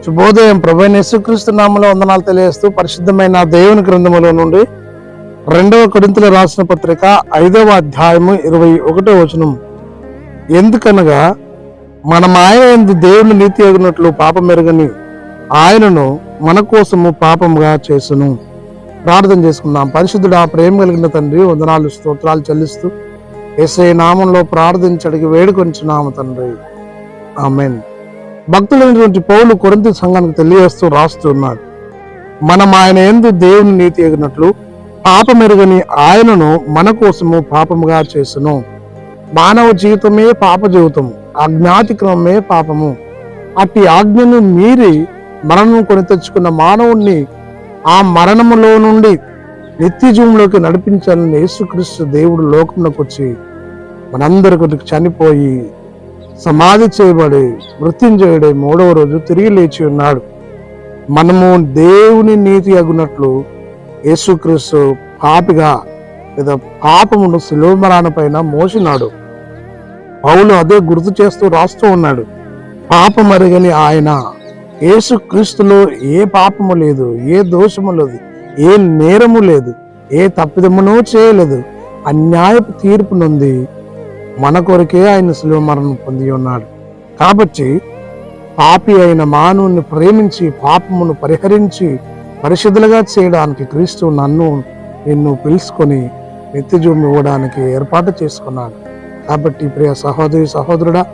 శుభోదయం. ప్రభువైన యేసుక్రీస్తు నామములో వందనాలు తెలియజేస్తూ పరిశుద్ధమైన దేవుని గ్రంథములో నుండి 2వ కొరింథీయులకు రాసిన పత్రిక 5వ అధ్యాయము 21వ వచనం. ఎందుకనగా మనం ఆయన యందు దేవుని నీతి ఎరిగినట్లు పాపమెరుగని ఆయనను మన కోసము పాపముగా చేసును. ప్రార్థన చేసుకుందాం. పరిశుద్ధుడా, ప్రేమ కలిగిన తండ్రి, వందనాలు స్తోత్రాలు చెల్లిస్తూ యేసయ్య నామంలో ప్రార్థించడికి వేడుకొంచున్నాము తండ్రి. ఆమేన్. భక్తులైనటువంటి పౌలు కొరింథీ సంఘానికి తెలియజేస్తూ రాస్తున్నాడు, మనం ఆయన యందు దేవుని నీతి ఎరిగినట్లు పాపమెరుగని ఆయనను మన కోసము పాపముగా చేసును. మానవ జీవితమే పాప జీవితము, అజ్ఞాతిక్రమమే పాపము. అట్టి ఆజ్ఞను మీరి మరణం కొని తెచ్చుకున్న మానవుణ్ణి ఆ మరణములో నుండి నిత్య జీవంలోకి నడిపించాలని యేసుక్రీస్తు దేవుడు లోకంలోకి వచ్చి మనందరి కొరకు చనిపోయి సమాధి చేయబడి మృత్యుంజయుడై 3వ రోజు తిరిగి లేచి ఉన్నాడు. మనము దేవుని నీతి అగునట్లు యేసుక్రీస్తు పాపిగా లేదా పాపమును శిలువ మరణ పైన మోసినాడు. పౌలు అదే గుర్తు చేస్తూ రాస్తూ ఉన్నాడు, పాపమరుగని ఆయన. యేసుక్రీస్తులో ఏ పాపము లేదు, ఏ దోషము లేదు, ఏ నేరము లేదు, ఏ తప్పిదమునూ చేయలేదు. అన్యాయపు తీర్పు నుండి మన కొరకే ఆయన శిలువ మరణం పొంది ఉన్నాడు. కాబట్టి పాపి అయిన మానవుని ప్రేమించి పాపమును పరిహరించి పరిశుద్ధులుగా చేయడానికి క్రీస్తు నిన్ను పిలుచుకొని నిత్యజీవం ఇవ్వడానికి ఏర్పాటు చేసుకున్నాడు. కాబట్టి ప్రియ సహోదరి సహోదరుడా,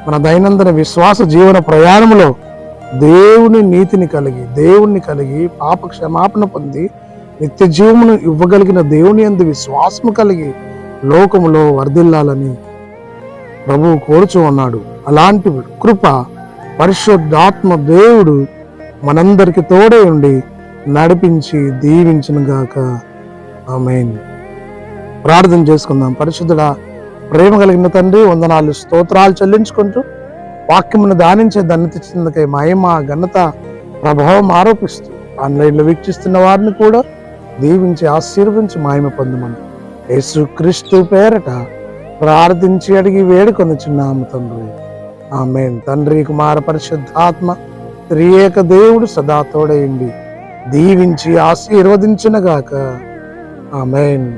మన దైనందిన విశ్వాస జీవన ప్రయాణంలో దేవుని నీతిని కలిగి పాప క్షమాపణ పొంది నిత్య జీవమును ఇవ్వగలిగిన దేవుని యందు విశ్వాసము కలిగి లోకములో వర్ధిల్లాలని ప్రభువు కోరుచూ ఉన్నాడు. అలాంటి కృప పరిశుద్ధాత్మ దేవుడు మనందరికి తోడే ఉండి నడిపించి దీవించును గాక. ఆమేన్. ప్రార్థన చేసుకుందాం. పరిశుద్ధుడా, ప్రేమ కలిగిన తండ్రి, వందనాలు స్తోత్రాలు చెల్లించుకుంటూ వాక్యమును ధానించే ధన్యతకై మహిమ ఘనత ప్రభావం ఆరోపిస్తూ ఆన్లైన్లో వీక్షిస్తున్న వారిని కూడా దీవించి ఆశీర్వించి మహిమ పొందమని యేసుక్రీస్తు పేరట ప్రార్థించి అడిగి వేడుకొనుచున్నాము తండ్రి. ఆమేన్. తండ్రి, కుమార పరిశుద్ధాత్మ త్రియేక దేవుడు సదా తోడైండి దీవించి ఆశీర్వదించునుగాక. ఆమేన్.